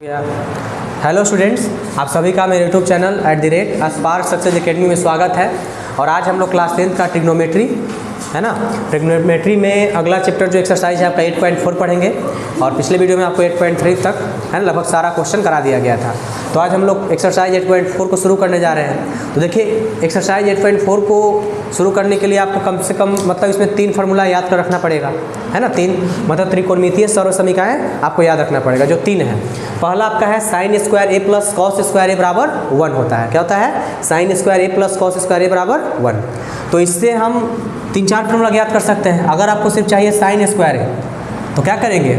Hello students, आप सभी का मेरे YouTube channel @spark success academy में स्वागत है। और आज हम लोग क्लास 10th का ट्रिग्नोमेट्री है ना, ट्रिग्नोमेट्री में अगला चैप्टर जो एक्सरसाइज है आपका 8.4 पढ़ेंगे। और पिछले वीडियो में आपको 8.3 तक है ना लगभग सारा क्वेश्चन करा दिया गया था। तो आज हम लोग एक्सरसाइज 8.4 को शुरू करने जा रहे हैं। तो देखिए, एक्सरसाइज 8.4 को शुरू करने के लिए आपको कम से कम मतलब इसमें 3 फार्मूला याद कर रखना पड़ेगा, है ना। 3 मतलब त्रिकोणमितीय सर्व समीकरण आपको याद रखना पड़ेगा, जो 3 है। पहला आपका है sign square A plus cos square A बराबर 1 होता है। क्या होता है? Sign square A plus cos square A बराबर 1। तो इससे हम 3-4 फार्मूला याद कर सकते हैं। अगर आपको सिर्फ चाहिए साइन स्क्वायर ए तो क्या करेंगे,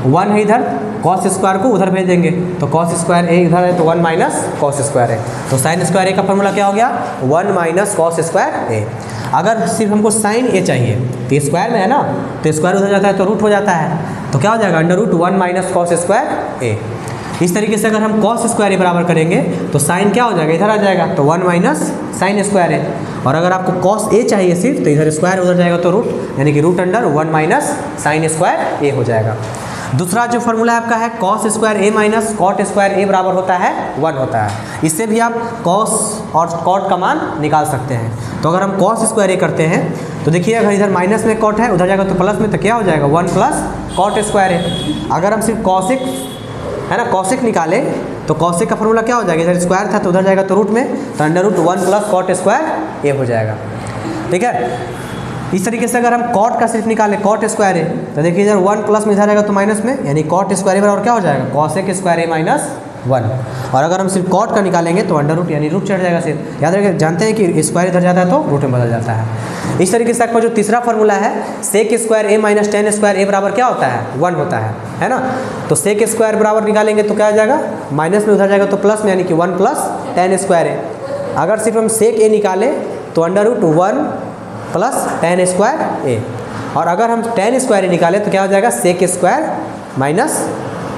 1 है इधर, कॉस स्क्वायर को उधर भेज देंगे। तो कॉस स्क्वायर ए इधर है तो 1 माइनस कॉस स्क्वायर ए। तो साइन स्क्वायर ए का फार्मूला क्या हो गया? 1 माइनस कॉस स्क्वायर ए। अगर सिर्फ हमको साइन ए चाहिए तो स्क्वायर में है ना, तो स्क्वायर उधर जाता है तो रूट हो जाता है। तो क्या हो जाएगा? Under root 1 minus cos square A. इस तरीके से अगर हम कॉस स्क्वायर ए बराबर करेंगे तो साइन क्या हो जाएगा? इधर आ जाएगा तो 1 माइनस साइन स्क्वायर ए। और अगर आपको कॉस ए चाहिए सिर्फ तो इधर स्क्वायर उधर जाएगा तो रूट, यानी कि root under 1 minus sine square A हो जाएगा। दूसरा जो फार्मूला आपका है cos square A minus cot square A बराबर होता है 1 होता है। इससे भी आप कॉस और कॉट का मान निकाल सकते हैं। तो अगर हम कॉस स्क्वायर ए करते हैं तो देखिए, अगर इधर माइनस में कॉट है उधर जाएगा तो प्लस में, तो क्या हो जाएगा? 1 प्लस कॉट स्क्वायर ए। अगर हम सिर्फ कॉसिक है ना कॉसिक निकाले तो कॉसिक का फार्मूला क्या हो जाएगा? इधर स्क्वायर था तो उधर जाएगा तो रूट में, तो under root 1 plus cot square A हो जाएगा। ठीक है। इस तरीके से अगर हम कॉट का सिर्फ निकाले कॉट स्क्वायर ए तो देखिए इधर 1 प्लस में इधर जाएगा तो माइनस में, यानी कॉट स्क्वायर ए बराबर क्या हो जाएगा? Cosec square A minus 1। और अगर हम सिर्फ कॉट का निकालेंगे तो अंडर रूट यानी रूट चढ़ जाएगा सिर्फ। याद रखिए, जानते हैं कि स्क्वायर इधर जाता है तो रूट में बदल जाता है। इस तरीके से आपका जो तीसरा फार्मूला है sec square A minus ten square A बराबर क्या होता है? 1 होता है ना। तो सेक स्क्वायर बराबर निकालेंगे तो क्या आ जाएगा? माइनस में उधर जाएगा तो प्लस में, यानी कि 1 प्लस टेन स्क्वायर ए। अगर सिर्फ हम सेक ए निकाले तो under root 1 plus tan square A. और अगर हम टेन स्क्वायर ए निकाले तो क्या हो जाएगा? सेक स्क्वायर माइनस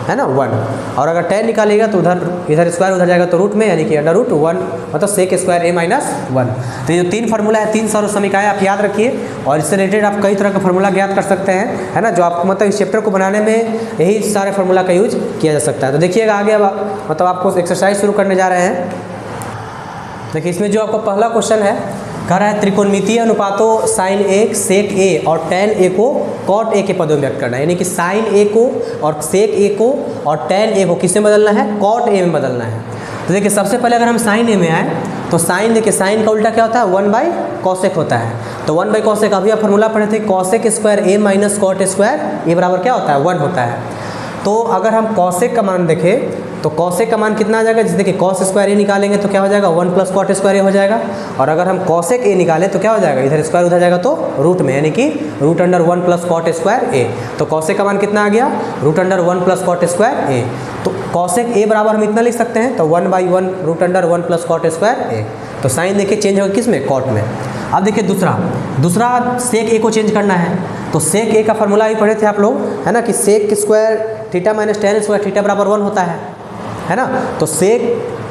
है ना 1। और अगर टेन निकालेगा तो इधर स्क्वायर उधर जाएगा तो रूट में, यानी कि अंडर रूट 1 मतलब सेक स्क्वायर ए माइनस 1। तो ये जो 3 फार्मूला है, 3 सर्व समीकरण आप याद रखिए। और इससे रिलेटेड आप कई तरह का फार्मूला ज्ञात कर सकते हैं, है ना, जो आपको मतलब इस चैप्टर को बनाने में यही सारे फार्मूला का यूज किया जा सकता है। तो देखिएगा आगे मतलब आपको एक्सरसाइज शुरू करने जा रहे हैं। देखिए, इसमें जो आपका पहला क्वेश्चन है कह रहा है त्रिकोणमितीय अनुपातों साइन ए, सेक ए और टेन ए को कॉट ए के पदों में व्यक्त करना है। यानी कि साइन ए को और सेक ए को और टेन ए को किसमें बदलना है? कॉट ए में बदलना है। तो देखिए, सबसे पहले अगर हम साइन ए में आए तो साइन, देखिए साइन का उल्टा क्या होता है? 1 बाई कॉसेक होता है। तो 1 बाई कॉसेक अभी आप फार्मूला पढ़े थे, cosec square A minus cot square A बराबर क्या होता है? 1 होता है। तो अगर हम कॉसेक का मान देखें तो कॉसेक का मान कितना आ जाएगा? जैसे देखिए कॉस स्क्वायर ए निकालेंगे तो क्या हो जाएगा? 1 प्लस कॉट स्क्वायर ए हो जाएगा। और अगर हम कॉसेक ए निकालें तो क्या हो जाएगा? इधर स्क्वायर उधर जाएगा तो रूट में, यानी कि root under 1 plus cot square A. तो कॉसेक का मान कितना आ गया? Root under 1 plus cot square A. तो कॉसेक ए बराबर हम इतना लिख सकते हैं, तो 1 by 1 root under 1 plus cot square A. तो साइन देखिए चेंज होगा किस में? कॉट में। अब देखिए दूसरा सेक ए को चेंज करना है। तो सेक ए का फार्मूला ही पढ़े थे आप लोग, है ना, कि sec square theta minus ten square theta बराबर 1 होता है ना। तो सेक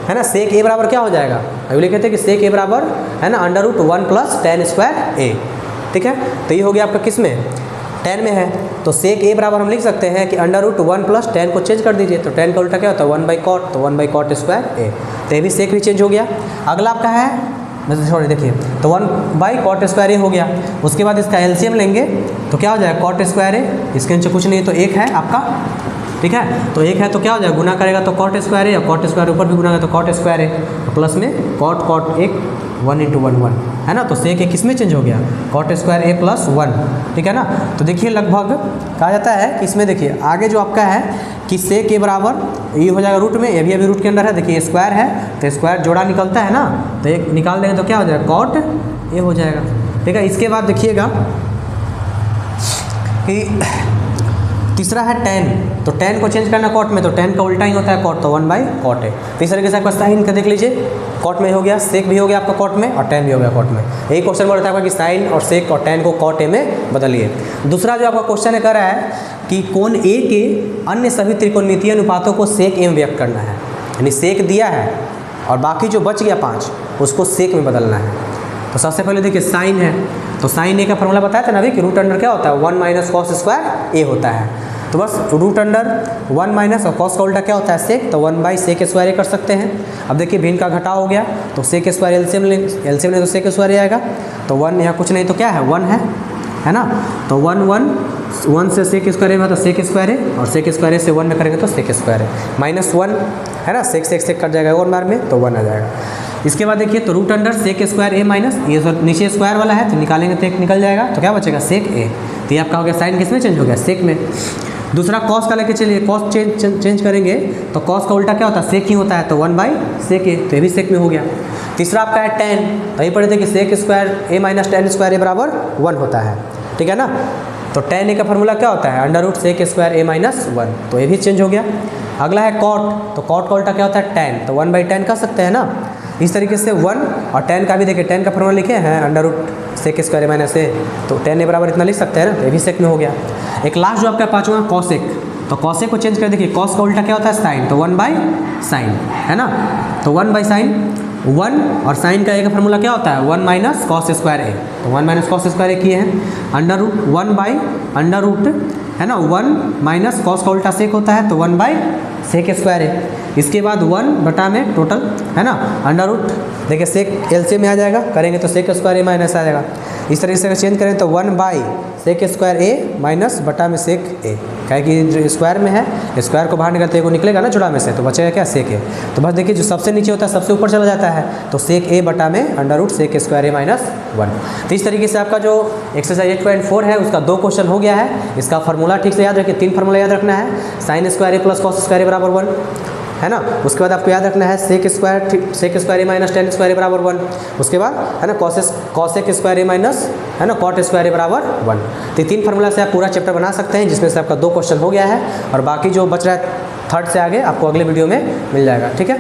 है ना, सेक ए बराबर क्या हो जाएगा? अभी लिखे थे कि सेक ए बराबर है ना under root 1 plus tan square A. ठीक है। तो ये हो गया आपका किस में? 10 में है। तो सेक ए बराबर हम लिख सकते हैं कि अंडर रूट 1 प्लस 10 को चेंज कर दीजिए, तो 10 का उल्टा क्या होता है? 1 बाई कॉट, तो 1 बाई कॉट स्क्वायर ए। तो ये भी सेक भी चेंज हो गया। अगला आपका है सॉरी देखिए, तो 1 बाई कॉट स्क्वायर ए हो गया। उसके बाद इसका एलसीएम लेंगे तो क्या हो जाएगा? कॉट स्क्वायर ए, इसके नीचे कुछ नहीं तो 1 है आपका। ठीक है। तो 1 है तो क्या हो जाएगा? गुना करेगा तो कॉट स्क्वायर ए, और कॉट स्क्वायर ऊपर भी गुना करेगा तो कॉट स्क्वायर ए, तो प्लस में कॉट कॉट 1 इंटू 1 1 है ना। तो सेक ए किस में चेंज हो गया? कॉट स्क्वायर ए प्लस 1। ठीक है ना। तो देखिए लगभग कहा जाता है कि इसमें देखिए आगे जो आपका है कि सेक ए बराबर ये हो जाएगा रूट में, ये भी अभी रूट के अंदर है। देखिए स्क्वायर है तो स्क्वायर जोड़ा निकलता है ना, तो एक निकाल देंगे तो क्या हो जाएगा? कॉट ए हो जाएगा। ठीक है। इसके बाद देखिएगा कि तीसरा है टेन। तो टेन को चेंज करना कॉट में, तो टेन का उल्टा ही होता है कॉट, तो 1 बाई कॉट है। तो इस तरीके से आपका साइन का देख लीजिए, कॉट में हो गया, सेक भी हो गया आपका कॉट में, और टेन भी हो गया कॉट में। यही क्वेश्चन बोल रहा था आपका कि साइन और सेक और टेन को कॉट ए में बदलिए। दूसरा जो आपका क्वेश्चन है कह रहा है कि कोण ए के अन्य सभी त्रिकोणमितीय अनुपातों को सेक ए में व्यक्त करना है। यानी सेक दिया है और बाकी जो बच गया 5 उसको सेक में बदलना है। तो सबसे पहले देखिए साइन है, तो साइन ए का फॉर्मूला बताया था ना अभी कि रूट अंडर क्या होता है? 1 माइनस कॉस स्क्वायर ए होता है। तो बस रूट अंडर 1 माइनस और कॉस का उल्टा क्या होता है सेक, तो 1/sec² ये कर सकते हैं। अब देखिए भिन्न का घटाव हो गया तो sec² एलसीएम ले तो sec² आएगा, तो 1 यहाँ कुछ नहीं तो क्या है 1 है ना। तो 1 से sec² में तो sec² है और sec² से 1 में करेंगे तो sec² है, -1 है ना, सेक कट जाएगा और बार में तो 1 आ जाएगा। इसके बाद देखिए तो root under sec² a minus, ये नीचे स्क्वायर वाला है तो निकालेंगे तो एक निकल जाएगा, तो क्या बचेगा sec a। तो ये आपका हो गया साइन किस में चेंज हो गया सेक में। दूसरा कॉस का लेके चलिए, कॉस चेंज करेंगे तो कॉस का उल्टा क्या होता है सेक ही होता है, तो 1/sec a, तो ये भी सेक में हो गया। तीसरा आपका है tan, तो ये पढ़े थे कि sec² a minus tan² a बराबर 1 होता है, ठीक है ना। तो tan a का फॉर्मूला क्या होता है √sec² a माइनस 1, तो ये भी चेंज हो गया। अगला है cot, तो cot का उल्टा क्या होता है tan, तो 1/tan कर सकते हैं ना। इस तरीके से 1 और tan का भी देखिए, tan का फॉर्मूला लिखे हैं √sec² a माइनस a, तो tan a बराबर इतना लिख सकते हैं ना, तो ये भी सेक में हो गया। एक लास्ट जो आपका पाँचवा cosec, तो cosec को चेंज कर देखिए, cos का उल्टा क्या होता है sin, तो 1/sin है ना, तो 1/sin 1 और साइन का a का फॉर्मूला क्या होता है 1 माइनस cos² a, तो 1 माइनस cos² a किए हैं, √1/√, है ना, 1 माइनस cos का उल्टा सेक होता है तो 1/sec² a। इसके बाद 1 बटा में टोटल है ना √ देखिए सेक एलसीएम में आ जाएगा, करेंगे तो sec² a माइनस आ जाएगा। इस तरीके से चेंज करें तो 1/sec² a माइनस बटा में sec a, क्या कि जो स्क्वायर में है स्क्वायर को बाहर निकलते हुए निकलेगा ना जुड़ा में से, तो बचेगा क्या sec a। तो बस देखिए जो सबसे नीचे होता है सबसे ऊपर चला जाता है, तो sec a बटा में √sec² a माइनस 1। तो इस तरीके से आपका जो एक्सरसाइज 8.4 है उसका 2 क्वेश्चन हो गया है। इसका फार्मूला ठीक से याद रखिए, 3 फार्मूला याद रखना है, sin² a plus cos² a बराबर 1 है ना। उसके बाद आपको याद रखना है sec² a minus tan² a बराबर 1, उसके बाद है ना cosec² a माइनस है ना cot² a बराबर 1। तो 3 फार्मूला से आप पूरा चैप्टर बना सकते हैं, जिसमें से आपका 2 क्वेश्चन हो गया है और बाकी जो बच रहा है थर्ड से आगे आपको अगले वीडियो में मिल जाएगा, ठीक है।